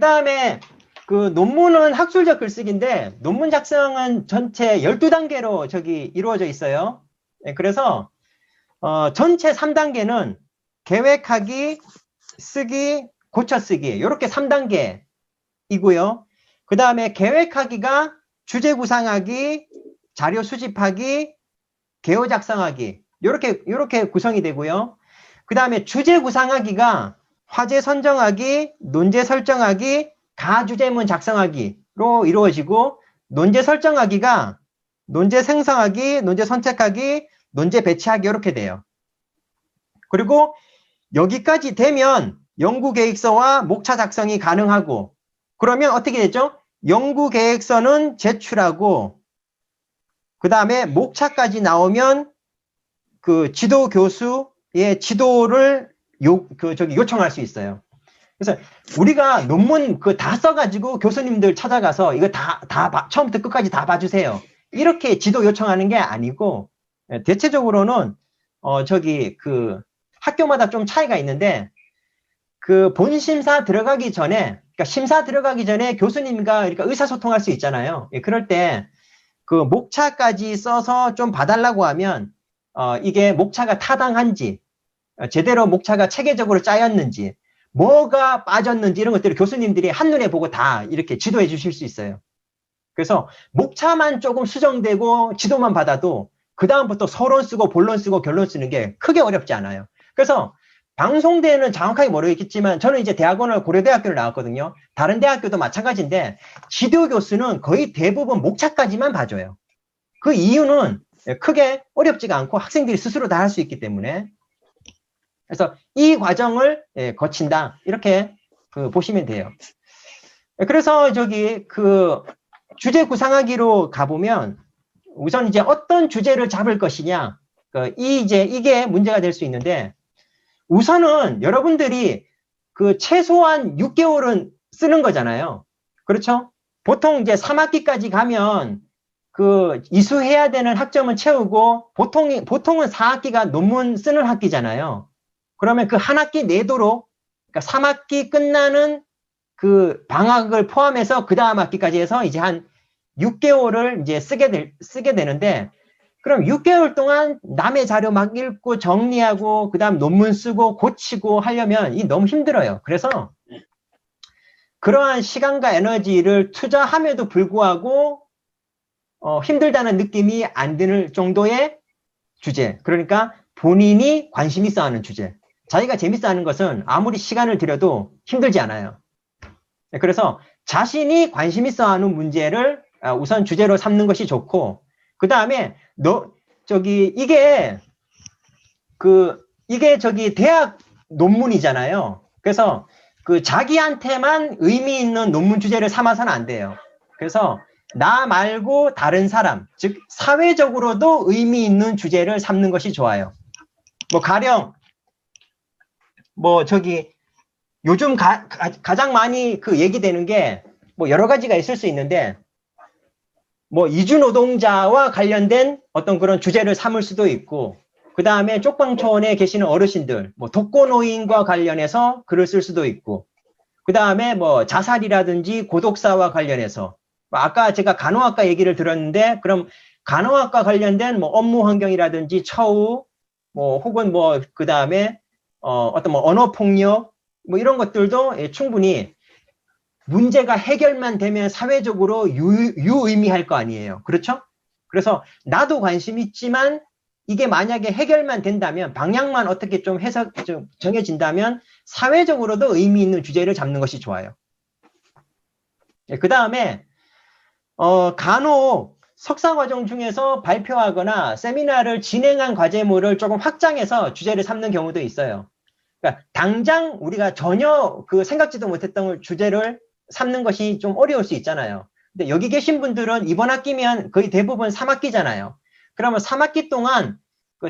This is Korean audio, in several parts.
다음에 그 논문은 학술적 글쓰기인데 논문 작성은 전체 12단계로 이루어져 있어요. 네, 그래서 전체 3단계는 계획하기, 쓰기, 고쳐쓰기 이렇게 3단계이고요. 그 다음에 계획하기가 주제 구상하기, 자료 수집하기, 개요 작성하기 이렇게 구성이 되고요. 그 다음에 주제 구상하기가 화제 선정하기, 논제 설정하기, 가주제문 작성하기로 이루어지고, 논제 설정하기가 논제 생성하기, 논제 선택하기, 논제 배치하기 이렇게 돼요. 그리고 여기까지 되면 연구계획서와 목차 작성이 가능하고, 그러면 어떻게 되죠? 연구계획서는 제출하고, 그 다음에 목차까지 나오면 그 지도 교수의 지도를 요청할 수 있어요. 그래서 우리가 논문 다 써가지고 교수님들 찾아가서 이거 처음부터 끝까지 다 봐주세요. 이렇게 지도 요청하는 게 아니고, 대체적으로는, 학교마다 좀 차이가 있는데, 그 본심사 들어가기 전에, 그러니까 심사 들어가기 전에 교수님과 그러니까 의사소통할 수 있잖아요. 그럴 때, 그 목차까지 써서 좀 봐달라고 하면, 이게 목차가 타당한지, 제대로 목차가 체계적으로 짜였는지, 뭐가 빠졌는지 이런 것들을 교수님들이 한눈에 보고 다 이렇게 지도해 주실 수 있어요. 그래서 목차만 조금 수정되고 지도만 받아도 그 다음부터 서론 쓰고 본론 쓰고 결론 쓰는 게 크게 어렵지 않아요. 그래서 방송대는 정확하게 모르겠지만 저는 이제 대학원을 고려대학교를 나왔거든요. 다른 대학교도 마찬가지인데 지도 교수는 거의 대부분 목차까지만 봐줘요. 그 이유는 크게 어렵지가 않고 학생들이 스스로 다 할 수 있기 때문에. 그래서 이 과정을 거친다 이렇게 보시면 돼요. 그래서 주제 구상하기로 가보면 우선 이제 어떤 주제를 잡을 것이냐 이게 문제가 될 수 있는데, 우선은 여러분들이 그 최소한 6개월은 쓰는 거잖아요. 그렇죠? 보통 이제 3학기까지 가면 그 이수해야 되는 학점은 채우고 보통은 4학기가 논문 쓰는 학기잖아요. 그러면 그 한 학기 내도록, 그러니까 3학기 끝나는 그 방학을 포함해서 그 다음 학기까지 해서 이제 한 6개월을 이제 쓰게 되는데, 그럼 6개월 동안 남의 자료 막 읽고 정리하고 그 다음 논문 쓰고 고치고 하려면 이 너무 힘들어요. 그래서 그러한 시간과 에너지를 투자함에도 불구하고 힘들다는 느낌이 안 드는 정도의 주제, 그러니까 본인이 관심 있어 하는 주제, 자기가 재밌어 하는 것은 아무리 시간을 들여도 힘들지 않아요. 그래서 자신이 관심 있어 하는 문제를 우선 주제로 삼는 것이 좋고, 그 다음에 이게 대학 논문이잖아요. 그래서 그 자기한테만 의미 있는 논문 주제를 삼아서는 안 돼요. 그래서 나 말고 다른 사람, 즉 사회적으로도 의미 있는 주제를 삼는 것이 좋아요. 가령 요즘 가장 많이 얘기되는 게 여러 가지가 있을 수 있는데, 이주노동자와 관련된 어떤 그런 주제를 삼을 수도 있고, 그 다음에 쪽방촌에 계시는 어르신들, 독거노인과 관련해서 글을 쓸 수도 있고, 그 다음에 자살이라든지 고독사와 관련해서, 아까 제가 간호학과 얘기를 들었는데, 그럼 간호학과 관련된 업무 환경이라든지 처우, 혹은 그 다음에 어떤 언어폭력, 이런 것들도 충분히 문제가 해결만 되면 사회적으로 유의미할 거 아니에요. 그렇죠? 그래서 나도 관심 있지만 이게 만약에 해결만 된다면, 방향만 어떻게 좀 정해진다면 사회적으로도 의미 있는 주제를 잡는 것이 좋아요. 그 다음에 간혹 석사과정 중에서 발표하거나 세미나를 진행한 과제물을 조금 확장해서 주제를 삼는 경우도 있어요. 그러니까 당장 우리가 전혀 생각지도 못했던 주제를 삼는 것이 좀 어려울 수 있잖아요. 근데 여기 계신 분들은 이번 학기면 거의 대부분 3학기잖아요. 그러면 3학기 동안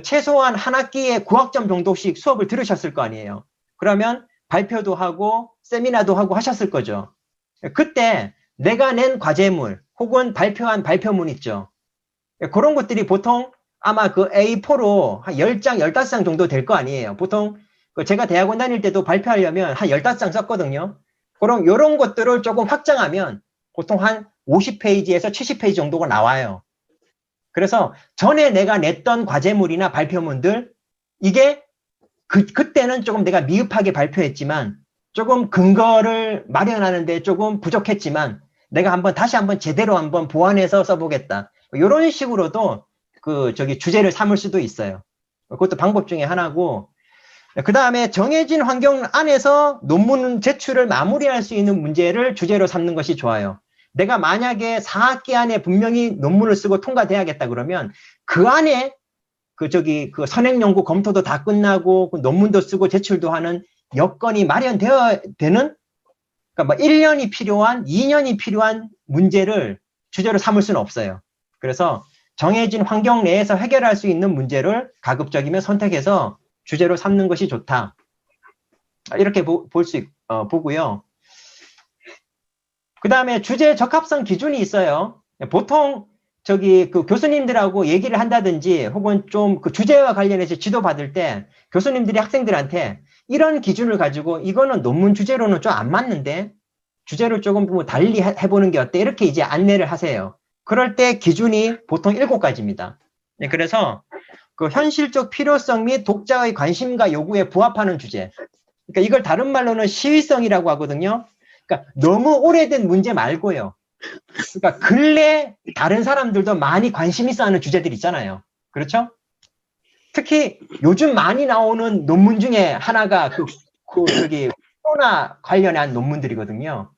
최소한 한 학기에 9학점 정도씩 수업을 들으셨을 거 아니에요. 그러면 발표도 하고 세미나도 하고 하셨을 거죠. 그때 내가 낸 과제물 혹은 발표한 발표문 있죠. 그런 것들이 보통 아마 A4로 한 10장, 15장 정도 될 거 아니에요. 보통 제가 대학원 다닐 때도 발표하려면 한 15장 썼거든요. 그럼 이런 것들을 조금 확장하면 보통 한 50페이지에서 70페이지 정도가 나와요. 그래서 전에 내가 냈던 과제물이나 발표문들, 이게 그때는 조금 내가 미흡하게 발표했지만 조금 근거를 마련하는데 조금 부족했지만 내가 다시 한번 제대로 한번 보완해서 써보겠다. 이런 식으로도 주제를 삼을 수도 있어요. 그것도 방법 중에 하나고, 그 다음에 정해진 환경 안에서 논문 제출을 마무리할 수 있는 문제를 주제로 삼는 것이 좋아요. 내가 만약에 4학기 안에 분명히 논문을 쓰고 통과돼야겠다 그러면 그 안에 선행 연구 검토도 다 끝나고 논문도 쓰고 제출도 하는 여건이 마련되어야 되는, 그러니까 뭐 1년이 필요한, 2년이 필요한 문제를 주제로 삼을 수는 없어요. 그래서 정해진 환경 내에서 해결할 수 있는 문제를 가급적이면 선택해서 주제로 삼는 것이 좋다. 이렇게 보고요. 그 다음에 주제 적합성 기준이 있어요. 보통 교수님들하고 얘기를 한다든지 혹은 좀 주제와 관련해서 지도받을 때 교수님들이 학생들한테 이런 기준을 가지고 이거는 논문 주제로는 좀 안 맞는데 주제를 조금 뭐 달리 해보는 게 어때? 이렇게 이제 안내를 하세요. 그럴 때 기준이 보통 7가지입니다. 네, 그래서 현실적 필요성 및 독자의 관심과 요구에 부합하는 주제. 그러니까 이걸 다른 말로는 시의성이라고 하거든요. 그러니까 너무 오래된 문제 말고요. 그러니까 근래 다른 사람들도 많이 관심 있어 하는 주제들 있잖아요. 그렇죠? 특히 요즘 많이 나오는 논문 중에 하나가 코로나 관련한 논문들이거든요.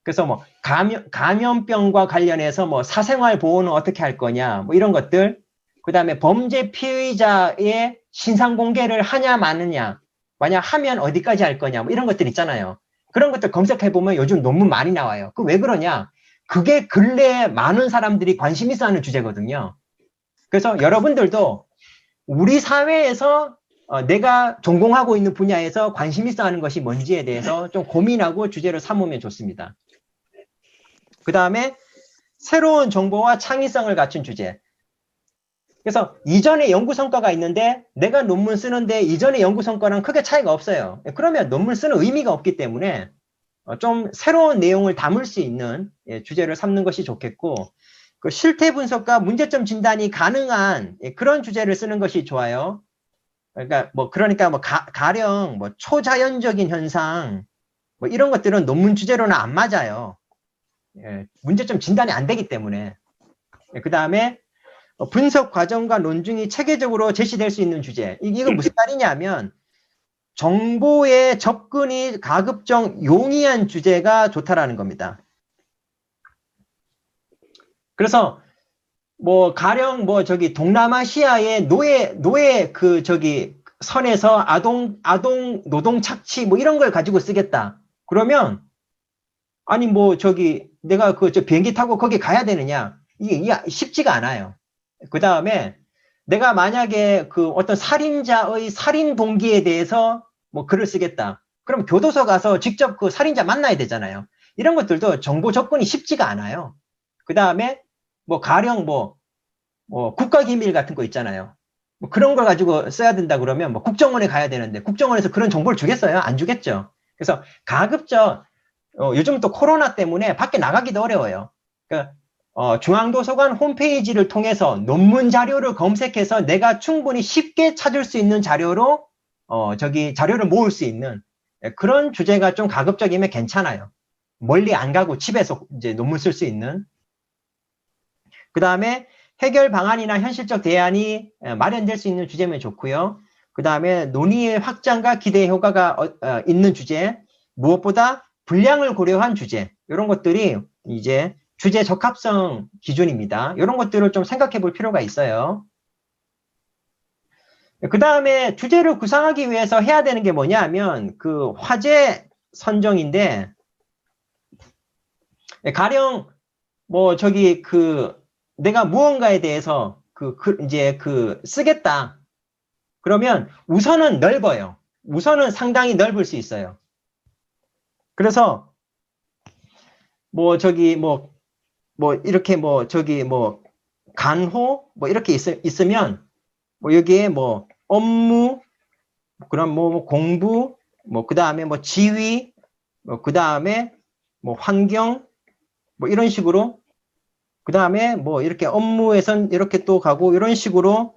그래서 뭐 감염병과 관련해서 뭐 사생활 보호는 어떻게 할 거냐, 뭐 이런 것들. 그 다음에 범죄 피의자의 신상 공개를 하냐 마느냐, 만약 하면 어디까지 할 거냐, 뭐 이런 것들 있잖아요. 그런 것들 검색해보면 요즘 논문 많이 나와요. 왜 그러냐? 그게 근래에 많은 사람들이 관심 있어 하는 주제거든요. 그래서 여러분들도 우리 사회에서 내가 전공하고 있는 분야에서 관심 있어 하는 것이 뭔지에 대해서 좀 고민하고 주제로 삼으면 좋습니다. 그 다음에 새로운 정보와 창의성을 갖춘 주제. 그래서 이전에 연구 성과가 있는데 내가 논문 쓰는데 이전의 연구 성과랑 크게 차이가 없어요. 그러면 논문 쓰는 의미가 없기 때문에 좀 새로운 내용을 담을 수 있는 주제를 삼는 것이 좋겠고, 실태 분석과 문제점 진단이 가능한 그런 주제를 쓰는 것이 좋아요. 그러니까 가령 초자연적인 현상 뭐 이런 것들은 논문 주제로는 안 맞아요. 문제점 진단이 안 되기 때문에. 그 다음에 분석 과정과 논증이 체계적으로 제시될 수 있는 주제. 이건 무슨 말이냐면 정보의 접근이 가급적 용이한 주제가 좋다라는 겁니다. 그래서 가령 동남아시아의 노예 선에서 아동 노동 착취 뭐 이런 걸 가지고 쓰겠다. 그러면 아니 내가 비행기 타고 거기 가야 되느냐? 이게 쉽지가 않아요. 그 다음에 내가 만약에 어떤 살인자의 살인 동기에 대해서 글을 쓰겠다. 그럼 교도소 가서 직접 살인자 만나야 되잖아요. 이런 것들도 정보 접근이 쉽지가 않아요. 그 다음에 가령 국가기밀 같은 거 있잖아요. 그런 걸 가지고 써야 된다 그러면 국정원에 가야 되는데 국정원에서 그런 정보를 주겠어요? 안 주겠죠. 그래서 가급적 요즘 또 코로나 때문에 밖에 나가기도 어려워요. 그러니까 중앙도서관 홈페이지를 통해서 논문 자료를 검색해서 내가 충분히 쉽게 찾을 수 있는 자료로 자료를 모을 수 있는 그런 주제가 좀 가급적이면 괜찮아요. 멀리 안 가고 집에서 이제 논문 쓸 수 있는. 그 다음에 해결 방안이나 현실적 대안이 마련될 수 있는 주제면 좋고요. 그 다음에 논의의 확장과 기대 효과가 있는 주제, 무엇보다 분량을 고려한 주제, 이런 것들이 이제 주제 적합성 기준입니다. 이런 것들을 좀 생각해 볼 필요가 있어요. 그 다음에 주제를 구상하기 위해서 해야 되는 게 뭐냐 하면 화제 선정인데, 가령 내가 무언가에 대해서 쓰겠다. 그러면 우선은 넓어요. 우선은 상당히 넓을 수 있어요. 그래서 이렇게 간호 이렇게 있으면 여기에 업무, 그럼 공부, 그 다음에 지휘, 그 다음에 뭐 환경, 뭐 이런 식으로, 그 다음에 뭐 이렇게 업무에선 이렇게 또 가고, 이런 식으로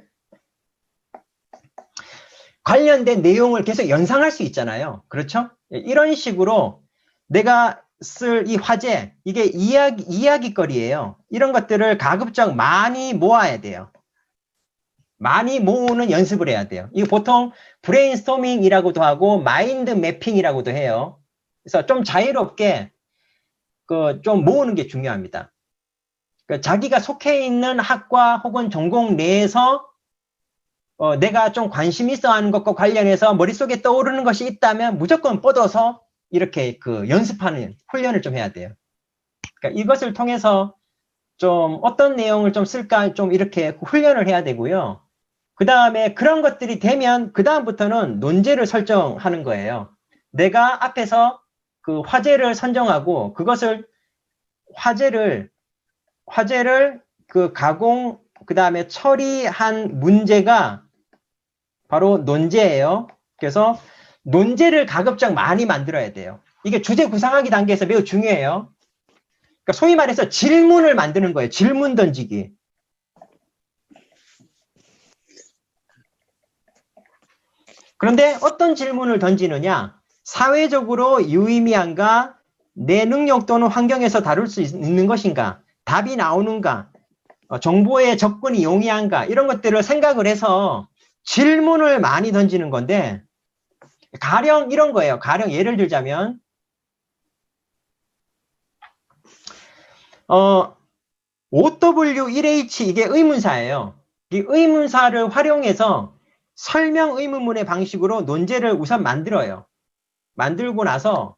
관련된 내용을 계속 연상할 수 있잖아요. 그렇죠? 이런 식으로 내가 쓸 이 화제, 이게 이야기거리예요. 이런 것들을 가급적 많이 모아야 돼요. 많이 모으는 연습을 해야 돼요. 이거 보통 브레인스토밍이라고도 하고 마인드 매핑이라고도 해요. 그래서 좀 자유롭게 좀 모으는 게 중요합니다. 자기가 속해 있는 학과 혹은 전공 내에서 내가 좀 관심 있어 하는 것과 관련해서 머릿속에 떠오르는 것이 있다면 무조건 뻗어서 이렇게 연습하는 훈련을 좀 해야 돼요. 그러니까 이것을 통해서 좀 어떤 내용을 좀 쓸까 좀 이렇게 훈련을 해야 되고요. 그 다음에 그런 것들이 되면 그 다음부터는 논제를 설정하는 거예요. 내가 앞에서 그 화제를 선정하고 그것을 화제를 가공 그 다음에 처리한 문제가 바로 논제예요. 그래서 논제를 가급적 많이 만들어야 돼요. 이게 주제 구상하기 단계에서 매우 중요해요. 그러니까 소위 말해서 질문을 만드는 거예요. 질문 던지기. 그런데 어떤 질문을 던지느냐? 사회적으로 유의미한가? 내 능력 또는 환경에서 다룰 수 있는 것인가? 답이 나오는가? 정보의 접근이 용이한가? 이런 것들을 생각을 해서 질문을 많이 던지는 건데 가령 이런 거예요. 가령 예를 들자면 OW1H 이게 의문사예요. 이 의문사를 활용해서 설명 의문문의 방식으로 논제를 우선 만들어요. 만들고 나서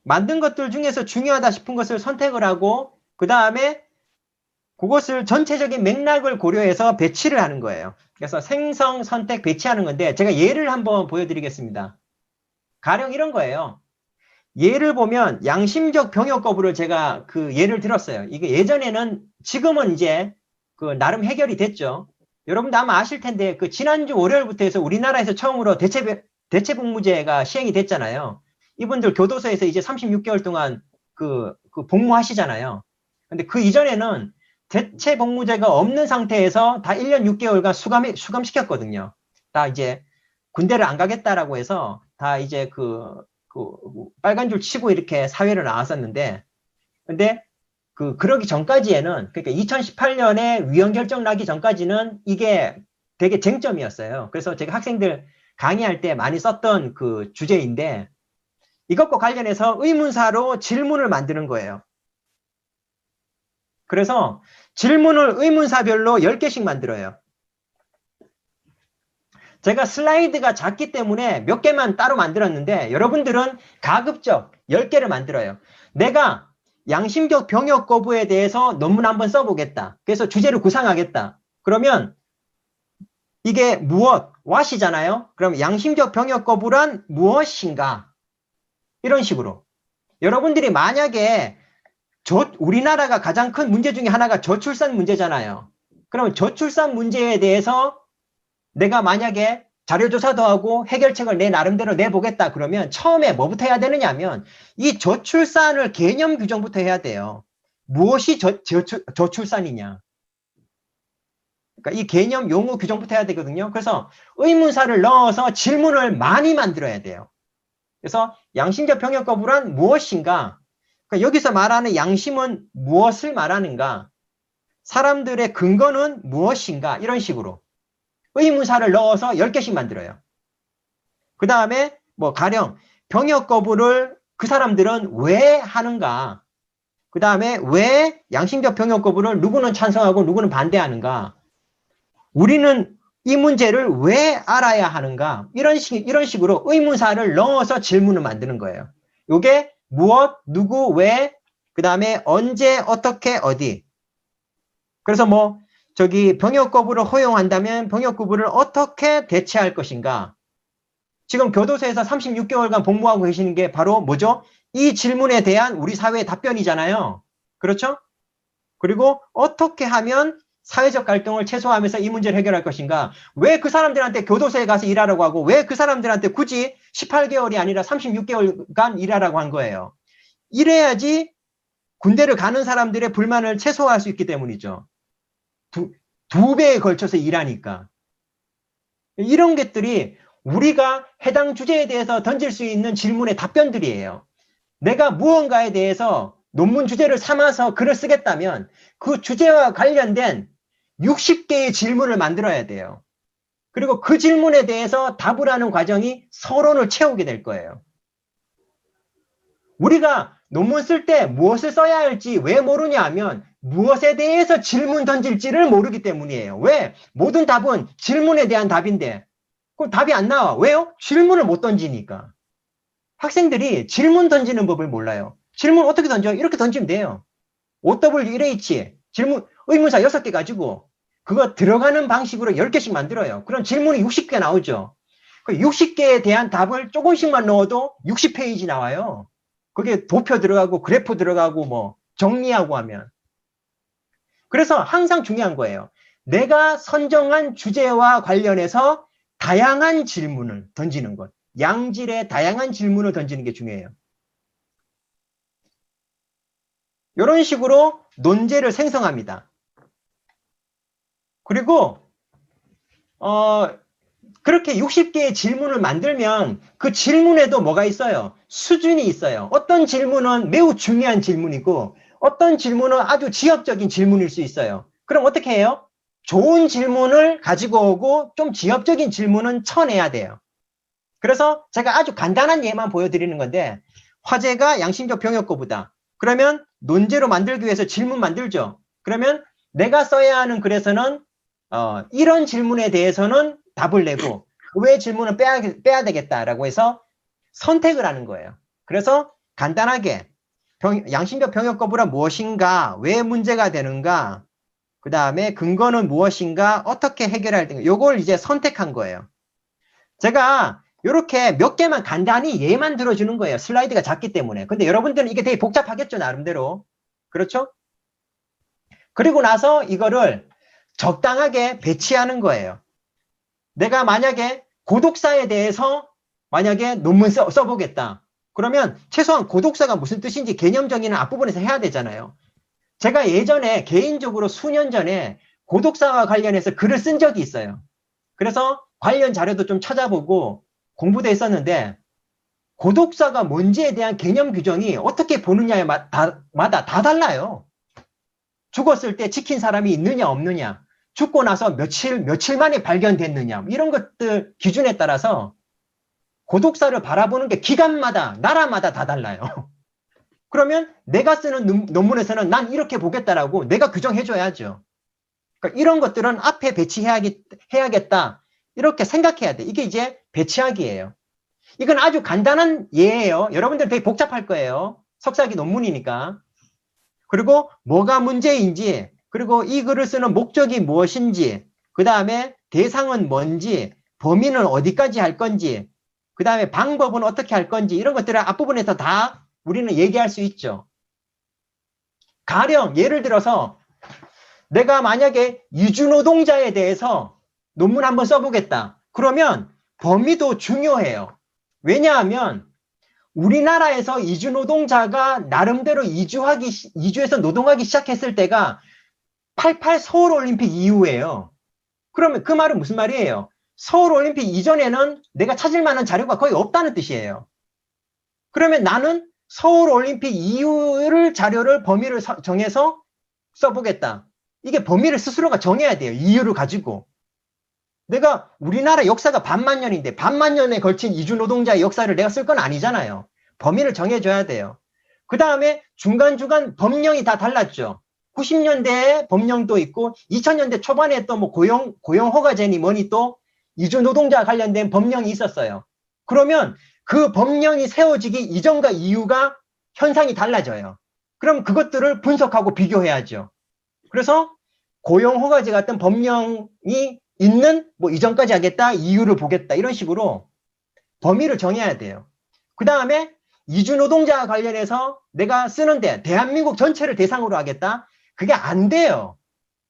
만든 것들 중에서 중요하다 싶은 것을 선택을 하고 그 다음에 그것을 전체적인 맥락을 고려해서 배치를 하는 거예요. 그래서 생성, 선택, 배치하는 건데 제가 예를 한번 보여드리겠습니다. 가령 이런 거예요. 예를 보면 양심적 병역 거부를 제가 예를 들었어요. 이게 예전에는 지금은 이제 나름 해결이 됐죠. 여러분도 아마 아실 텐데 지난주 월요일부터 해서 우리나라에서 처음으로 대체복무제가 시행이 됐잖아요. 이분들 교도소에서 이제 36개월 동안 복무하시잖아요. 근데 그 이전에는 대체복무제가 없는 상태에서 다 1년 6개월간 수감시켰거든요. 다 이제 군대를 안 가겠다라고 해서 다 이제 빨간 줄 치고 이렇게 사회를 나왔었는데, 근데 그러기 전까지에는, 그러니까 2018년에 위헌 결정 나기 전까지는 이게 되게 쟁점이었어요. 그래서 제가 학생들 강의할 때 많이 썼던 주제인데, 이것과 관련해서 의문사로 질문을 만드는 거예요. 그래서 질문을 의문사별로 10개씩 만들어요. 제가 슬라이드가 작기 때문에 몇 개만 따로 만들었는데 여러분들은 가급적 10개를 만들어요. 내가 양심적 병역 거부에 대해서 논문 한번 써보겠다. 그래서 주제를 구상하겠다. 그러면 이게 무엇? what이잖아요. 그럼 양심적 병역 거부란 무엇인가? 이런 식으로. 여러분들이 만약에 우리나라가 가장 큰 문제 중에 하나가 저출산 문제잖아요. 그러면 저출산 문제에 대해서 내가 만약에 자료조사도 하고 해결책을 내 나름대로 내보겠다 그러면 처음에 뭐부터 해야 되느냐 하면 이 저출산을 개념 규정부터 해야 돼요. 무엇이 저출산이냐. 그러니까 이 개념 용어 규정부터 해야 되거든요. 그래서 의문사를 넣어서 질문을 많이 만들어야 돼요. 그래서 양심적 병역 거부란 무엇인가? 그러니까 여기서 말하는 양심은 무엇을 말하는가? 사람들의 근거는 무엇인가? 이런 식으로. 의문사를 넣어서 10개씩 만들어요. 그 다음에 가령 병역 거부를 그 사람들은 왜 하는가? 그 다음에 왜 양심적 병역 거부를 누구는 찬성하고 누구는 반대하는가? 우리는 이 문제를 왜 알아야 하는가? 이런 식으로 의문사를 넣어서 질문을 만드는 거예요. 이게 무엇, 누구, 왜, 그 다음에 언제, 어떻게, 어디. 그래서 병역 거부를 허용한다면 병역 거부를 어떻게 대체할 것인가? 지금 교도소에서 36개월간 복무하고 계시는 게 바로 뭐죠? 이 질문에 대한 우리 사회의 답변이잖아요. 그렇죠? 그리고 어떻게 하면 사회적 갈등을 최소화하면서 이 문제를 해결할 것인가? 왜 그 사람들한테 교도소에 가서 일하라고 하고 왜 그 사람들한테 굳이 18개월이 아니라 36개월간 일하라고 한 거예요? 이래야지 군대를 가는 사람들의 불만을 최소화할 수 있기 때문이죠. 두 배에 걸쳐서 일하니까. 이런 것들이 우리가 해당 주제에 대해서 던질 수 있는 질문의 답변들이에요. 내가 무언가에 대해서 논문 주제를 삼아서 글을 쓰겠다면 그 주제와 관련된 60개의 질문을 만들어야 돼요. 그리고 그 질문에 대해서 답을 하는 과정이 서론을 채우게 될 거예요. 우리가 논문 쓸 때 무엇을 써야 할지 왜 모르냐 하면 무엇에 대해서 질문 던질지를 모르기 때문이에요. 왜? 모든 답은 질문에 대한 답인데 그럼 답이 안 나와. 왜요? 질문을 못 던지니까. 학생들이 질문 던지는 법을 몰라요. 질문 어떻게 던져? 이렇게 던지면 돼요. OW1H 질문 의문사 6개 가지고 그거 들어가는 방식으로 10개씩 만들어요. 그럼 질문이 60개 나오죠. 그 60개에 대한 답을 조금씩만 넣어도 60페이지 나와요. 그게 도표 들어가고 그래프 들어가고 뭐 정리하고 하면. 그래서 항상 중요한 거예요. 내가 선정한 주제와 관련해서 다양한 질문을 던지는 것. 양질의 다양한 질문을 던지는 게 중요해요. 이런 식으로 논제를 생성합니다. 그리고 그렇게 60개의 질문을 만들면 그 질문에도 뭐가 있어요? 수준이 있어요. 어떤 질문은 매우 중요한 질문이고 어떤 질문은 아주 지엽적인 질문일 수 있어요. 그럼 어떻게 해요? 좋은 질문을 가지고 오고 좀 지엽적인 질문은 쳐내야 돼요. 그래서 제가 아주 간단한 예만 보여드리는 건데 화제가 양심적 병역거부다. 그러면 논제로 만들기 위해서 질문 만들죠. 그러면 내가 써야 하는 글에서는 이런 질문에 대해서는 답을 내고 그 외의 질문은 빼야 되겠다라고 해서 선택을 하는 거예요. 그래서 간단하게 양심적 병역 거부란 무엇인가, 왜 문제가 되는가, 그 다음에 근거는 무엇인가, 어떻게 해결할 때 요걸 이제 선택한 거예요. 제가 이렇게 몇 개만 간단히 예만 들어주는 거예요. 슬라이드가 작기 때문에. 근데 여러분들은 이게 되게 복잡하겠죠, 나름대로. 그렇죠? 그리고 나서 이거를 적당하게 배치하는 거예요. 내가 만약에 고독사에 대해서 만약에 논문 써보겠다. 그러면 최소한 고독사가 무슨 뜻인지 개념 정의는 앞부분에서 해야 되잖아요. 제가 예전에 개인적으로 수년 전에 고독사와 관련해서 글을 쓴 적이 있어요. 그래서 관련 자료도 좀 찾아보고 공부도 했었는데 고독사가 뭔지에 대한 개념 규정이 어떻게 보느냐에 마다 다 달라요. 죽었을 때 지킨 사람이 있느냐 없느냐, 죽고 나서 며칠 만에 발견됐느냐, 이런 것들 기준에 따라서 고독사를 바라보는 게 기관마다, 나라마다 다 달라요. 그러면 내가 쓰는 논문에서는 난 이렇게 보겠다라고 내가 규정해줘야죠. 그러니까 이런 것들은 앞에 배치해야겠다. 이렇게 생각해야 돼. 이게 이제 배치하기예요. 이건 아주 간단한 예예요. 여러분들 되게 복잡할 거예요. 석사기 논문이니까. 그리고 뭐가 문제인지, 그리고 이 글을 쓰는 목적이 무엇인지, 그 다음에 대상은 뭔지, 범위는 어디까지 할 건지, 그 다음에 방법은 어떻게 할 건지, 이런 것들을 앞부분에서 다 우리는 얘기할 수 있죠. 가령 예를 들어서 내가 만약에 이주노동자에 대해서 논문 한번 써보겠다. 그러면 범위도 중요해요. 왜냐하면 우리나라에서 이주노동자가 나름대로 이주해서 노동하기 시작했을 때가 88 서울올림픽 이후예요. 그러면 그 말은 무슨 말이에요? 서울올림픽 이전에는 내가 찾을 만한 자료가 거의 없다는 뜻이에요. 그러면 나는 서울올림픽 이후를 자료를 범위를 정해서 써보겠다. 이게 범위를 스스로가 정해야 돼요. 이유를 가지고. 내가 우리나라 역사가 반만 년인데 반만 년에 걸친 이주노동자의 역사를 내가 쓸 건 아니잖아요. 범위를 정해줘야 돼요. 그 다음에 중간중간 법령이 다 달랐죠. 90년대에 법령도 있고 2000년대 초반에 또 뭐 고용허가제니 뭐니 또 이주노동자 관련된 법령이 있었어요. 그러면 그 법령이 세워지기 이전과 이후가 현상이 달라져요. 그럼 그것들을 분석하고 비교해야죠. 그래서 고용허가제 같은 법령이 있는 뭐 이전까지 하겠다, 이유를 보겠다 이런 식으로 범위를 정해야 돼요. 그 다음에 이주노동자와 관련해서 내가 쓰는데 대한민국 전체를 대상으로 하겠다? 그게 안 돼요.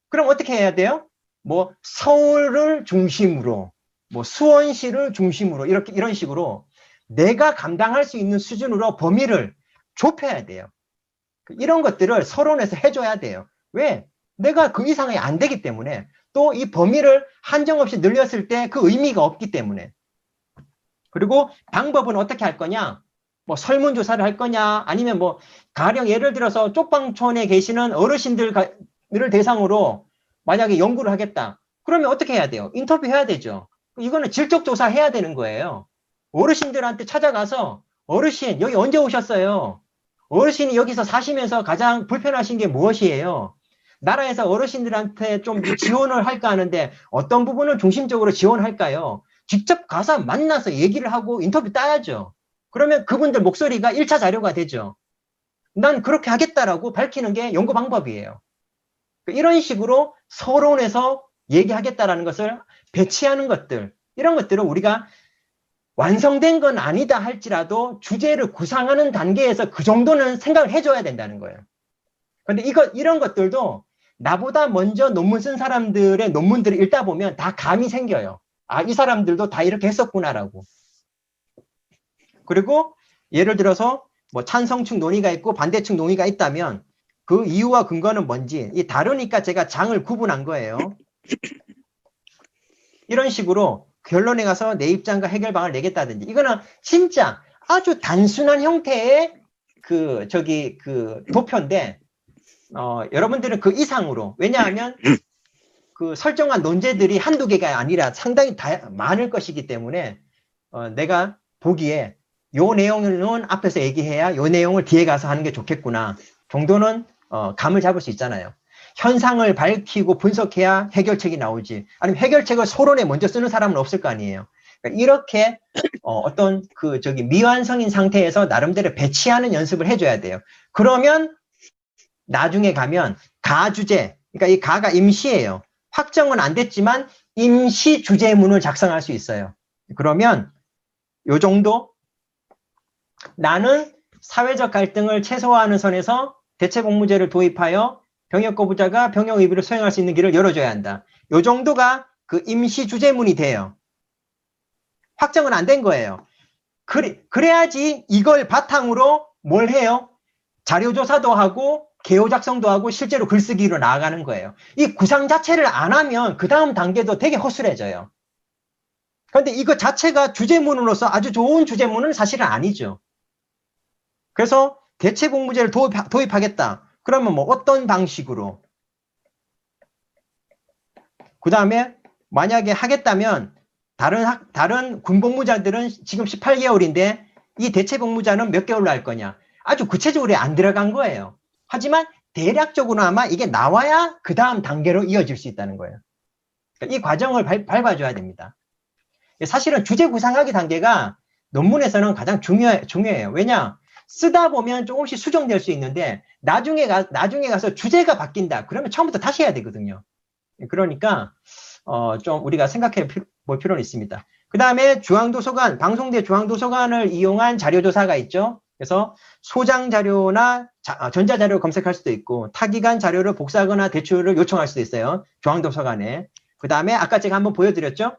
그럼 어떻게 해야 돼요? 뭐 서울을 중심으로, 뭐 수원시를 중심으로 이렇게 이런 식으로 내가 감당할 수 있는 수준으로 범위를 좁혀야 돼요. 이런 것들을 서론에서 해줘야 돼요. 왜? 내가 그 이상이 안 되기 때문에, 또 이 범위를 한정없이 늘렸을 때 그 의미가 없기 때문에. 그리고 방법은 어떻게 할 거냐? 뭐 설문조사를 할 거냐? 아니면 뭐 가령 예를 들어서 쪽방촌에 계시는 어르신들을 대상으로 만약에 연구를 하겠다. 그러면 어떻게 해야 돼요? 인터뷰해야 되죠. 이거는 질적조사 해야 되는 거예요. 어르신들한테 찾아가서 어르신 여기 언제 오셨어요? 어르신이 여기서 사시면서 가장 불편하신 게 무엇이에요? 나라에서 어르신들한테 좀 지원을 할까 하는데 어떤 부분을 중심적으로 지원할까요? 직접 가서 만나서 얘기를 하고 인터뷰 따야죠. 그러면 그분들 목소리가 1차 자료가 되죠. 난 그렇게 하겠다라고 밝히는 게 연구 방법이에요. 이런 식으로 서론에서 얘기하겠다라는 것을 배치하는 것들, 이런 것들은 우리가 완성된 건 아니다 할지라도 주제를 구상하는 단계에서 그 정도는 생각을 해줘야 된다는 거예요. 그런데 이런 것들도 나보다 먼저 논문 쓴 사람들의 논문들을 읽다 보면 다 감이 생겨요. 아, 이 사람들도 다 이렇게 했었구나라고. 그리고 예를 들어서 뭐 찬성층 논의가 있고 반대층 논의가 있다면 그 이유와 근거는 뭔지 다르니까 제가 장을 구분한 거예요. 이런 식으로 결론에 가서 내 입장과 해결방을 내겠다든지, 이거는 진짜 아주 단순한 형태의 그 도표인데 여러분들은 그 이상으로, 왜냐하면 그 설정한 논제들이 한두 개가 아니라 상당히 많을 것이기 때문에 내가 보기에 요 내용은 앞에서 얘기해야 요 내용을 뒤에 가서 하는 게 좋겠구나 정도는 감을 잡을 수 있잖아요. 현상을 밝히고 분석해야 해결책이 나오지, 아니면 해결책을 서론에 먼저 쓰는 사람은 없을 거 아니에요. 그러니까 이렇게 어떤 미완성인 상태에서 나름대로 배치하는 연습을 해줘야 돼요. 그러면 나중에 가면 가주제, 그러니까 이 가가 임시예요. 확정은 안 됐지만 임시 주제문을 작성할 수 있어요. 그러면 요 정도, 나는 사회적 갈등을 최소화하는 선에서 대체복무제를 도입하여 병역 거부자가 병역 의무를 수행할 수 있는 길을 열어줘야 한다. 요 정도가 그 임시 주제문이 돼요. 확정은 안 된 거예요. 그래야지 이걸 바탕으로 뭘 해요? 자료조사도 하고 개요 작성도 하고 실제로 글쓰기로 나아가는 거예요. 이 구상 자체를 안 하면 그 다음 단계도 되게 허술해져요. 그런데 이거 자체가 주제문으로서 아주 좋은 주제문은 사실은 아니죠. 그래서 대체복무제를 도입하겠다. 그러면 뭐 어떤 방식으로? 그 다음에 만약에 하겠다면 다른 군복무자들은 지금 18개월인데 이 대체복무자는 몇 개월로 할 거냐? 아주 구체적으로 안 들어간 거예요. 하지만 대략적으로 아마 이게 나와야 그 다음 단계로 이어질 수 있다는 거예요. 그러니까 이 과정을 밟아줘야 됩니다. 사실은 주제 구상하기 단계가 논문에서는 가장 중요해요. 왜냐? 쓰다 보면 조금씩 수정될 수 있는데 나중에 가서 주제가 바뀐다. 그러면 처음부터 다시 해야 되거든요. 그러니까 좀 우리가 생각해 볼 필요는 있습니다. 그 다음에 중앙도서관, 방송대 중앙도서관을 이용한 자료조사가 있죠. 그래서 소장 자료나 전자자료를 검색할 수도 있고 타기관 자료를 복사하거나 대출을 요청할 수도 있어요. 중앙도서관에. 그 다음에 아까 제가 한번 보여드렸죠.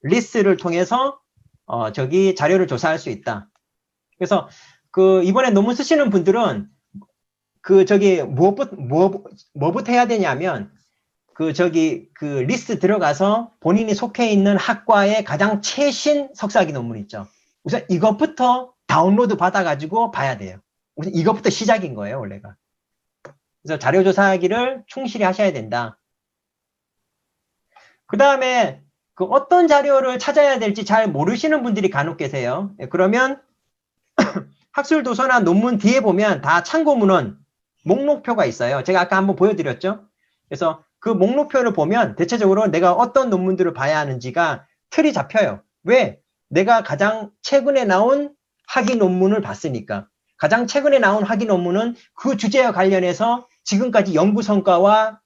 리스를 통해서 자료를 조사할 수 있다. 그래서 이번에 논문 쓰시는 분들은 뭐부터 해야 되냐면 리스트 들어가서 본인이 속해 있는 학과의 가장 최신 석사학위 논문 있죠. 우선 이것부터 다운로드 받아가지고 봐야 돼요. 우선 이것부터 시작인 거예요, 원래가. 그래서 자료조사하기를 충실히 하셔야 된다. 그 다음에 어떤 자료를 찾아야 될지 잘 모르시는 분들이 간혹 계세요. 그러면 학술도서나 논문 뒤에 보면 다 참고문헌 목록표가 있어요. 제가 아까 한번 보여드렸죠. 그래서 그 목록표를 보면 대체적으로 내가 어떤 논문들을 봐야 하는지가 틀이 잡혀요. 왜? 내가 가장 최근에 나온 학위 논문을 봤으니까. 가장 최근에 나온 학위 논문은 그 주제와 관련해서 지금까지 연구 성과와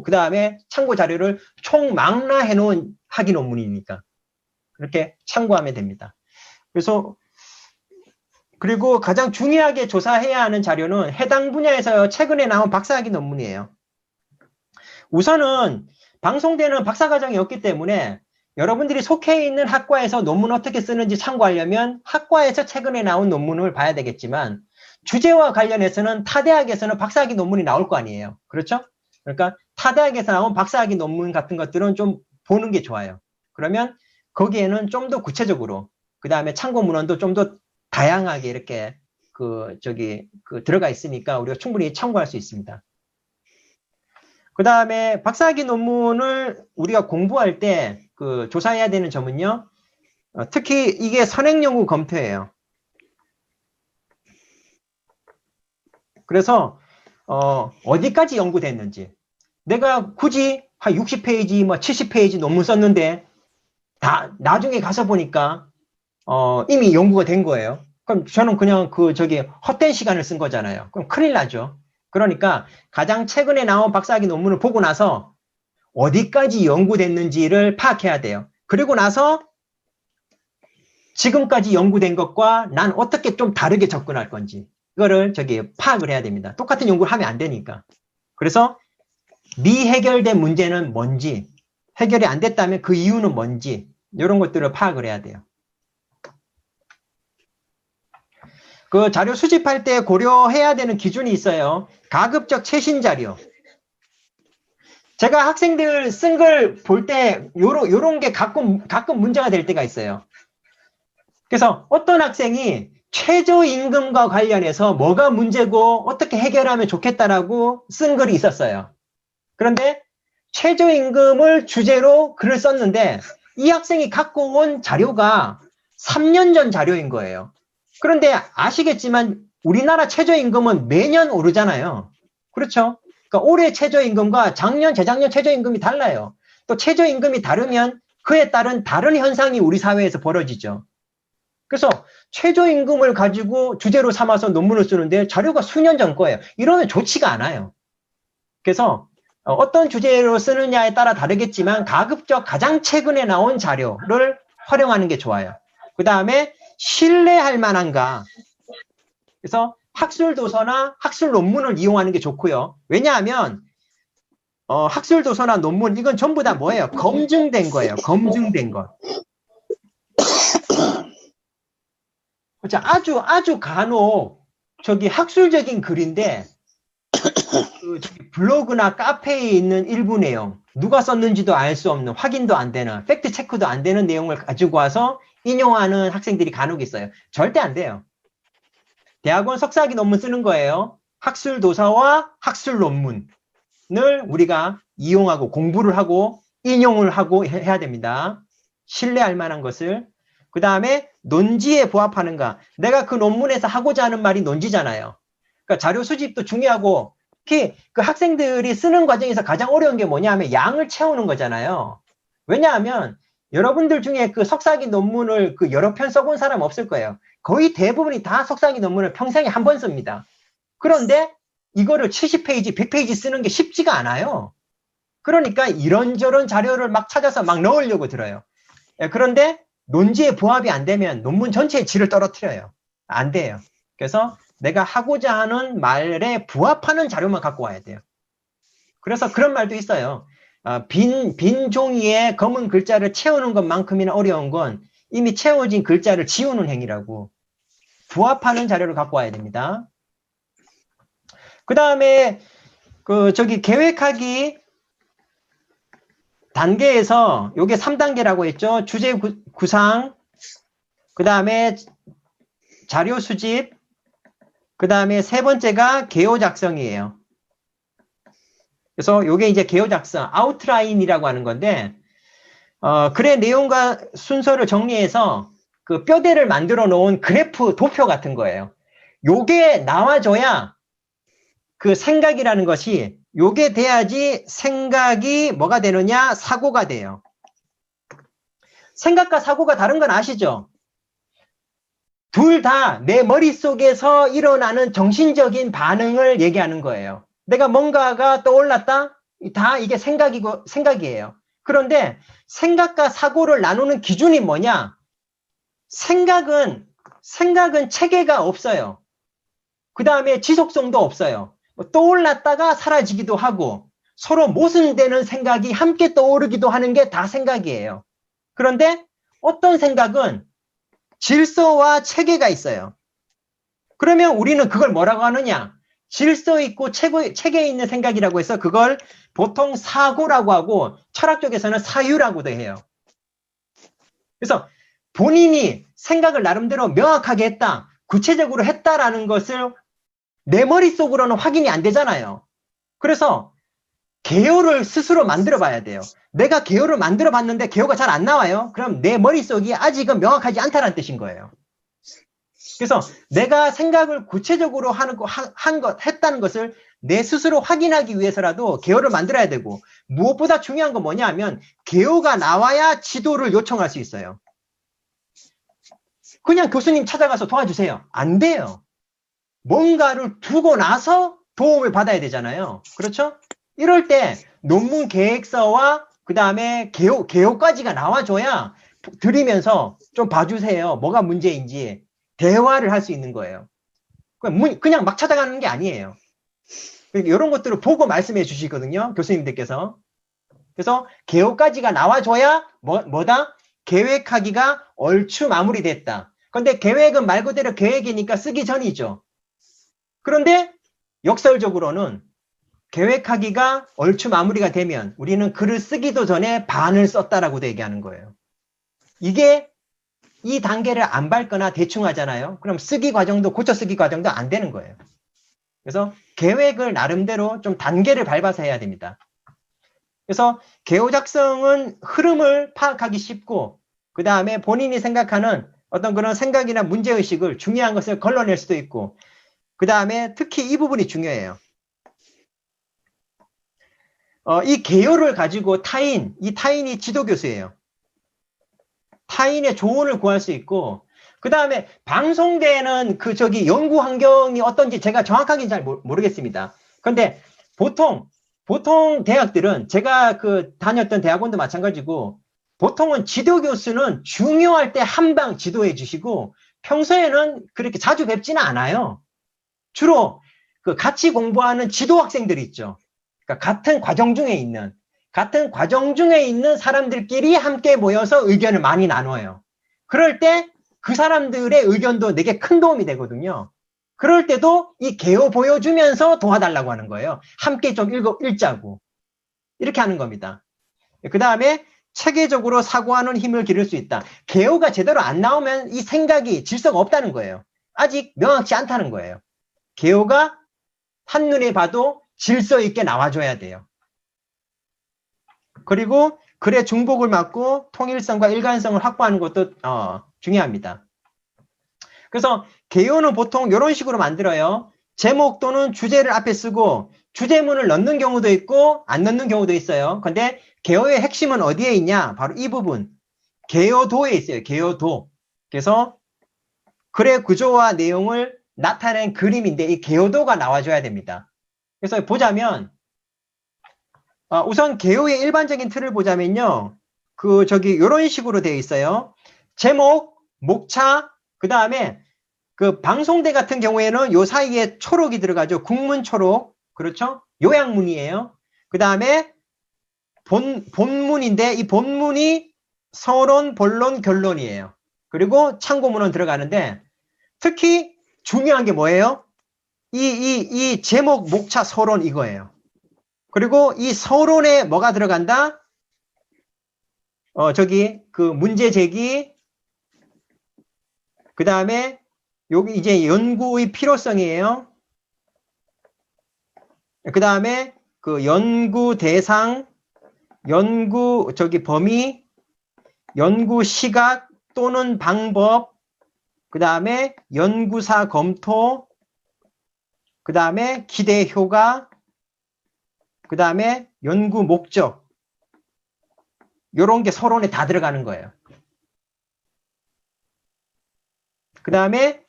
그 다음에 참고 자료를 총망라해 놓은 학위 논문이니까 그렇게 참고하면 됩니다. 그리고 가장 중요하게 조사해야 하는 자료는 해당 분야에서 최근에 나온 박사학위 논문이에요. 우선은 방송되는 박사과정이 없기 때문에 여러분들이 속해 있는 학과에서 논문 어떻게 쓰는지 참고하려면 학과에서 최근에 나온 논문을 봐야 되겠지만 주제와 관련해서는 타 대학에서는 박사학위 논문이 나올 거 아니에요. 그렇죠? 그러니까 타 대학에서 나온 박사학위 논문 같은 것들은 좀 보는 게 좋아요. 그러면 거기에는 좀 더 구체적으로 그 다음에 참고 문헌도 좀 더 다양하게 이렇게 들어가 있으니까 우리가 충분히 참고할 수 있습니다. 그 다음에 박사학위 논문을 우리가 공부할 때 조사해야 되는 점은요. 특히 이게 선행연구 검토예요. 그래서 어디까지 연구됐는지 내가 굳이 한 60페이지, 뭐 70페이지 논문 썼는데 나중에 가서 보니까 이미 연구가 된 거예요. 그럼 저는 그냥 헛된 시간을 쓴 거잖아요. 그럼 큰일 나죠. 그러니까 가장 최근에 나온 박사학위 논문을 보고 나서 어디까지 연구됐는지를 파악해야 돼요. 그리고 나서 지금까지 연구된 것과 난 어떻게 좀 다르게 접근할 건지 이거를 파악을 해야 됩니다. 똑같은 연구를 하면 안 되니까. 그래서 미해결된 문제는 뭔지, 해결이 안 됐다면 그 이유는 뭔지 이런 것들을 파악을 해야 돼요. 그 자료 수집할 때 고려해야 되는 기준이 있어요. 가급적 최신 자료. 제가 학생들 쓴 걸 볼 때 요런 게 가끔 문제가 될 때가 있어요. 그래서 어떤 학생이 최저임금과 관련해서 뭐가 문제고 어떻게 해결하면 좋겠다라고 쓴 글이 있었어요. 그런데 최저임금을 주제로 글을 썼는데 이 학생이 갖고 온 자료가 3년 전 자료인 거예요. 그런데 아시겠지만 우리나라 최저임금은 매년 오르잖아요. 그렇죠? 그러니까 올해 최저임금과 작년, 재작년 최저임금이 달라요. 또 최저임금이 다르면 그에 따른 다른 현상이 우리 사회에서 벌어지죠. 그래서 최저임금을 가지고 주제로 삼아서 논문을 쓰는데 자료가 수년 전 거예요. 이러면 좋지가 않아요. 그래서 어떤 주제로 쓰느냐에 따라 다르겠지만 가급적 가장 최근에 나온 자료를 활용하는 게 좋아요. 그 다음에 신뢰할 만한가. 그래서 학술 도서나 학술 논문을 이용하는 게 좋고요. 왜냐하면 학술 도서나 논문 이건 전부 다 뭐예요? 검증된 거예요. 검증된 것. 아주 간혹 학술적인 글인데 블로그나 카페에 있는 일부 내용, 누가 썼는지도 알 수 없는, 확인도 안 되는, 팩트 체크도 안 되는 내용을 가지고 와서 인용하는 학생들이 간혹 있어요. 절대 안 돼요. 대학원 석사학위 논문 쓰는 거예요. 학술 도서와 학술 논문을 우리가 이용하고 공부를 하고 인용을 하고 해야 됩니다. 신뢰할 만한 것을. 그 다음에 논지에 부합하는가. 내가 그 논문에서 하고자 하는 말이 논지잖아요. 그러니까 자료 수집도 중요하고 특히 그 학생들이 쓰는 과정에서 가장 어려운 게 뭐냐 하면 양을 채우는 거잖아요. 왜냐하면 여러분들 중에 그 석사학위 논문을 여러 편 써본 사람 없을 거예요. 거의 대부분이 다 석사학위 논문을 평생에 한 번 씁니다. 그런데 이거를 70페이지, 100페이지 쓰는 게 쉽지가 않아요. 그러니까 이런저런 자료를 막 찾아서 막 넣으려고 들어요. 그런데 논지에 부합이 안 되면 논문 전체의 질을 떨어뜨려요. 안 돼요. 그래서 내가 하고자 하는 말에 부합하는 자료만 갖고 와야 돼요. 그래서 그런 말도 있어요. 빈 종이에 검은 글자를 채우는 것만큼이나 어려운 건 이미 채워진 글자를 지우는 행위라고. 부합하는 자료를 갖고 와야 됩니다. 그 다음에 계획하기 단계에서 요게 3단계라고 했죠. 주제 구상, 그 다음에 자료 수집, 그 다음에 세 번째가 개요 작성이에요. 그래서 요게 이제 개요 작성, 아웃라인이라고 하는 건데, 글의 내용과 순서를 정리해서 그 뼈대를 만들어 놓은 그래프, 도표 같은 거예요. 요게 나와줘야 그 생각이라는 것이 요게 돼야지 생각이 뭐가 되느냐? 사고가 돼요. 생각과 사고가 다른 건 아시죠? 둘 다 내 머릿속에서 일어나는 정신적인 반응을 얘기하는 거예요. 내가 뭔가가 떠올랐다? 다 이게 생각이에요. 그런데 생각과 사고를 나누는 기준이 뭐냐? 생각은 체계가 없어요. 그 다음에 지속성도 없어요. 떠올랐다가 사라지기도 하고 서로 모순되는 생각이 함께 떠오르기도 하는 게 다 생각이에요. 그런데 어떤 생각은 질서와 체계가 있어요. 그러면 우리는 그걸 뭐라고 하느냐? 질서 있고 체계 있는 생각이라고 해서 그걸 보통 사고라고 하고 철학적에서는 사유라고도 해요. 그래서 본인이 생각을 나름대로 명확하게 했다, 구체적으로 했다라는 것을 내 머릿속으로는 확인이 안 되잖아요. 그래서 개요를 스스로 만들어 봐야 돼요. 내가 개요를 만들어 봤는데 개요가 잘 안 나와요. 그럼 내 머릿속이 아직은 명확하지 않다는 뜻인 거예요. 그래서 내가 생각을 구체적으로 했다는 것을 내 스스로 확인하기 위해서라도 개요를 만들어야 되고, 무엇보다 중요한 건 뭐냐 하면 개요가 나와야 지도를 요청할 수 있어요. 그냥 교수님 찾아가서 도와주세요. 안 돼요. 뭔가를 두고 나서 도움을 받아야 되잖아요. 그렇죠? 이럴 때 논문 계획서와 그 다음에 개요까지가 나와줘야 드리면서 좀 봐주세요. 뭐가 문제인지 대화를 할 수 있는 거예요. 그냥 막 찾아가는 게 아니에요. 이런 것들을 보고 말씀해 주시거든요. 교수님들께서. 그래서 개요까지가 나와줘야 뭐다? 계획하기가 얼추 마무리됐다. 근데 계획은 말 그대로 계획이니까 쓰기 전이죠. 그런데 역설적으로는 계획하기가 얼추 마무리가 되면 우리는 글을 쓰기도 전에 반을 썼다라고도 얘기하는 거예요. 이게 이 단계를 안 밟거나 대충 하잖아요. 그럼 쓰기 과정도 고쳐 쓰기 과정도 안 되는 거예요. 그래서 계획을 나름대로 좀 단계를 밟아서 해야 됩니다. 그래서 개요 작성은 흐름을 파악하기 쉽고, 그 다음에 본인이 생각하는 어떤 그런 생각이나 문제의식을 중요한 것을 걸러낼 수도 있고, 그 다음에 특히 이 부분이 중요해요. 이 개요를 가지고 이 타인이 지도교수예요. 타인의 조언을 구할 수 있고, 그 다음에 방송대는 연구 환경이 어떤지 제가 정확하게 잘 모르겠습니다. 근데 보통 대학들은 제가 다녔던 대학원도 마찬가지고, 보통은 지도교수는 중요할 때 한방 지도해 주시고, 평소에는 그렇게 자주 뵙지는 않아요. 주로 같이 공부하는 지도 학생들이 있죠. 그러니까 같은 과정 중에 있는 사람들끼리 함께 모여서 의견을 많이 나눠요. 그럴 때 그 사람들의 의견도 내게 큰 도움이 되거든요. 그럴 때도 이 개요 보여주면서 도와달라고 하는 거예요. 함께 좀 읽자고. 이렇게 하는 겁니다. 그 다음에 체계적으로 사고하는 힘을 기를 수 있다. 개요가 제대로 안 나오면 이 생각이 질서가 없다는 거예요. 아직 명확치 않다는 거예요. 개요가 한눈에 봐도 질서 있게 나와줘야 돼요. 그리고 글의 중복을 막고 통일성과 일관성을 확보하는 것도 중요합니다. 그래서 개요는 보통 이런 식으로 만들어요. 제목 또는 주제를 앞에 쓰고 주제문을 넣는 경우도 있고 안 넣는 경우도 있어요. 근데 개요의 핵심은 어디에 있냐? 바로 이 부분. 개요도에 있어요. 개요도. 그래서 글의 구조와 내용을 나타낸 그림인데 이 개요도가 나와줘야 됩니다. 그래서 보자면 우선 개요의 일반적인 틀을 보자면요. 이런 식으로 되어 있어요. 제목, 목차, 그 다음에 방송대 같은 경우에는 요 사이에 초록이 들어가죠. 국문 초록. 그렇죠? 요약문이에요. 그 다음에 본문인데 이 본문이 서론, 본론, 결론이에요. 그리고 참고문은 들어가는데 특히 중요한 게 뭐예요? 이 제목, 목차, 서론 이거예요. 그리고 이 서론에 뭐가 들어간다? 문제 제기, 그 다음에 여기 이제 연구의 필요성이에요. 그 다음에 연구 대상, 범위, 연구 시각 또는 방법, 그 다음에 연구사 검토, 그 다음에 기대 효과, 그 다음에 연구 목적, 요런 게 서론에 다 들어가는 거예요. 그 다음에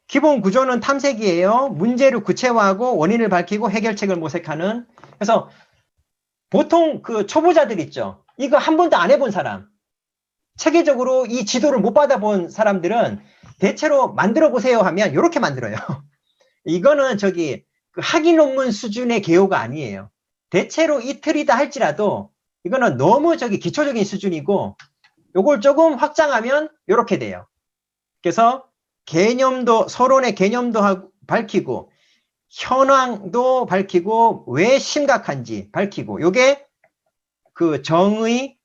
기본 구조는 탐색이에요. 문제를 구체화하고 원인을 밝히고 해결책을 모색하는. 그래서 보통 초보자들 있죠. 이거 한 번도 안 해본 사람, 체계적으로 이 지도를 못 받아본 사람들은 대체로 만들어 보세요 하면 이렇게 만들어요. 이거는 학위 논문 수준의 개요가 아니에요. 대체로 이틀이다 할지라도 이거는 너무 기초적인 수준이고 요걸 조금 확장하면 이렇게 돼요. 그래서 개념도, 서론의 개념도 밝히고 현황도 밝히고 왜 심각한지 밝히고 요게 그 정의,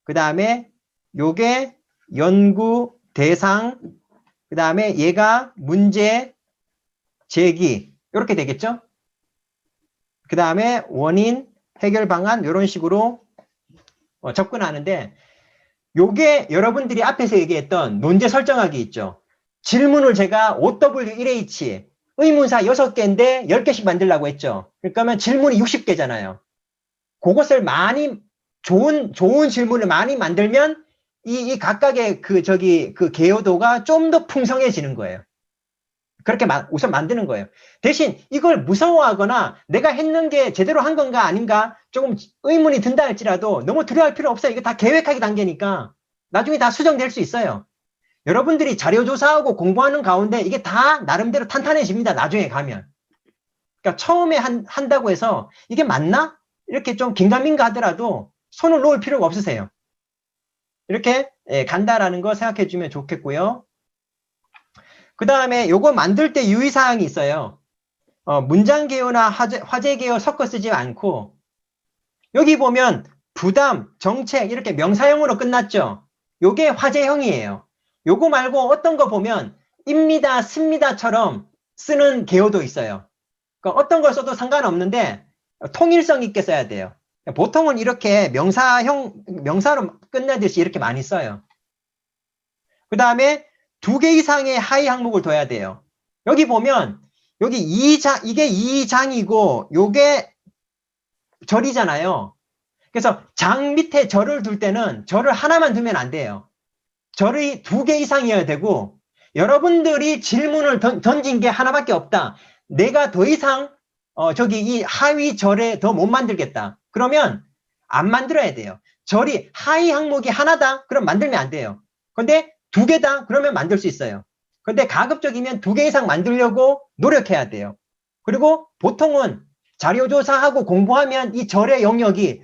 그 다음에 요게 연구 대상, 그 다음에 얘가 문제 제기 이렇게 되겠죠. 그 다음에 원인, 해결 방안 이런 식으로 접근하는데 요게 여러분들이 앞에서 얘기했던 논제 설정하기 있죠. 질문을 제가 OW1H 의문사 6개인데 10개씩 만들라고 했죠. 그러니까 질문이 60개잖아요. 그것을 많이 좋은 질문을 많이 만들면 이 각각의 그 개요도가 좀 더 풍성해지는 거예요. 그렇게 우선 만드는 거예요. 대신 이걸 무서워하거나 내가 했는 게 제대로 한 건가 아닌가 조금 의문이 든다 할지라도 너무 두려워할 필요 없어요. 이거 다 계획하기 단계니까 나중에 다 수정될 수 있어요. 여러분들이 자료조사하고 공부하는 가운데 이게 다 나름대로 탄탄해집니다. 나중에 가면. 그러니까 처음에 한다고 해서 이게 맞나? 이렇게 좀 긴가민가 하더라도 손을 놓을 필요가 없으세요. 이렇게 간다라는 거 생각해 주면 좋겠고요. 그 다음에 요거 만들 때 유의사항이 있어요. 문장 개요나 화제 개요 섞어 쓰지 않고 여기 보면 부담, 정책 이렇게 명사형으로 끝났죠. 요게 화제형이에요. 요거 말고 어떤 거 보면 입니다, 씁니다처럼 쓰는 개요도 있어요. 그러니까 어떤 걸 써도 상관없는데 통일성 있게 써야 돼요. 보통은 이렇게 명사로 끝내듯이 이렇게 많이 써요. 그 다음에 2개 이상의 하위 항목을 둬야 돼요. 여기 보면 여기 이게 2장이고 요게 절이잖아요. 그래서 장 밑에 절을 둘 때는 절을 하나만 두면 안 돼요. 절이 2개 이상이어야 되고 여러분들이 질문을 던진 게 하나밖에 없다. 내가 더 이상 이 하위 절에 더 못 만들겠다. 그러면 안 만들어야 돼요. 절이 하위 항목이 하나다? 그럼 만들면 안 돼요. 근데 2개다? 그러면 만들 수 있어요. 근데 가급적이면 2개 이상 만들려고 노력해야 돼요. 그리고 보통은 자료조사하고 공부하면 이 절의 영역이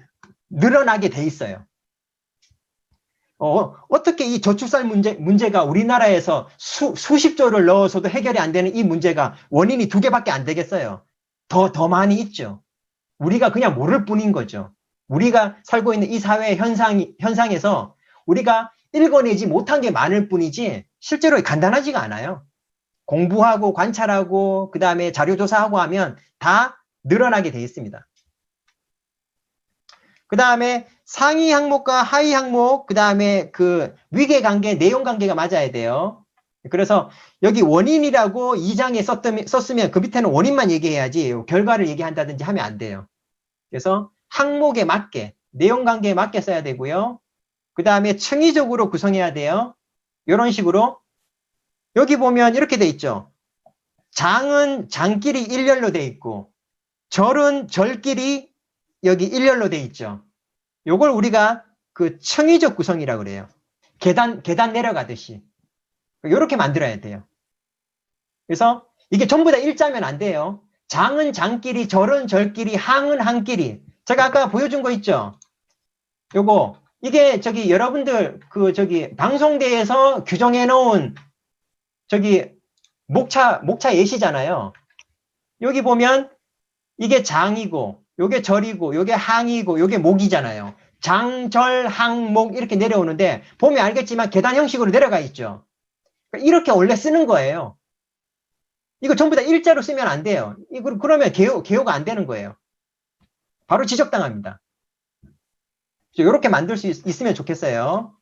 늘어나게 돼 있어요. 어떻게 이 저출산 문제가 우리나라에서 수십 조를 넣어서도 해결이 안 되는 이 문제가 원인이 2개밖에 안 되겠어요. 더 많이 있죠. 우리가 그냥 모를 뿐인 거죠. 우리가 살고 있는 이 사회 현상에서 우리가 읽어내지 못한 게 많을 뿐이지 실제로 간단하지가 않아요. 공부하고 관찰하고 그 다음에 자료조사하고 하면 다 늘어나게 돼 있습니다. 그 다음에 상위 항목과 하위 항목, 그 다음에 그 위계관계, 내용관계가 맞아야 돼요. 그래서 여기 원인이라고 2장에 썼으면 그 밑에는 원인만 얘기해야지 결과를 얘기한다든지 하면 안 돼요. 그래서 항목에 맞게, 내용관계에 맞게 써야 되고요. 그 다음에 층위적으로 구성해야 돼요. 이런 식으로. 여기 보면 이렇게 돼 있죠. 장은 장끼리 일렬로 돼 있고 절은 절끼리 여기 일렬로 돼 있죠. 요걸 우리가 그 층위적 구성이라고 그래요. 계단 내려가듯이. 이렇게 만들어야 돼요. 그래서 이게 전부 다 일자면 안 돼요. 장은 장끼리, 절은 절끼리, 항은 항끼리. 제가 아까 보여준 거 있죠? 요거. 이게 여러분들 방송대에서 규정해 놓은 목차 예시잖아요. 여기 보면 이게 장이고 요게 절이고 요게 항이고 요게 목이잖아요. 장, 절, 항, 목 이렇게 내려오는데 보면 알겠지만 계단 형식으로 내려가 있죠. 이렇게 원래 쓰는 거예요. 이거 전부 다 일자로 쓰면 안 돼요. 그러면 개요가 안 되는 거예요. 바로 지적당합니다. 이렇게 만들 수 있으면 좋겠어요.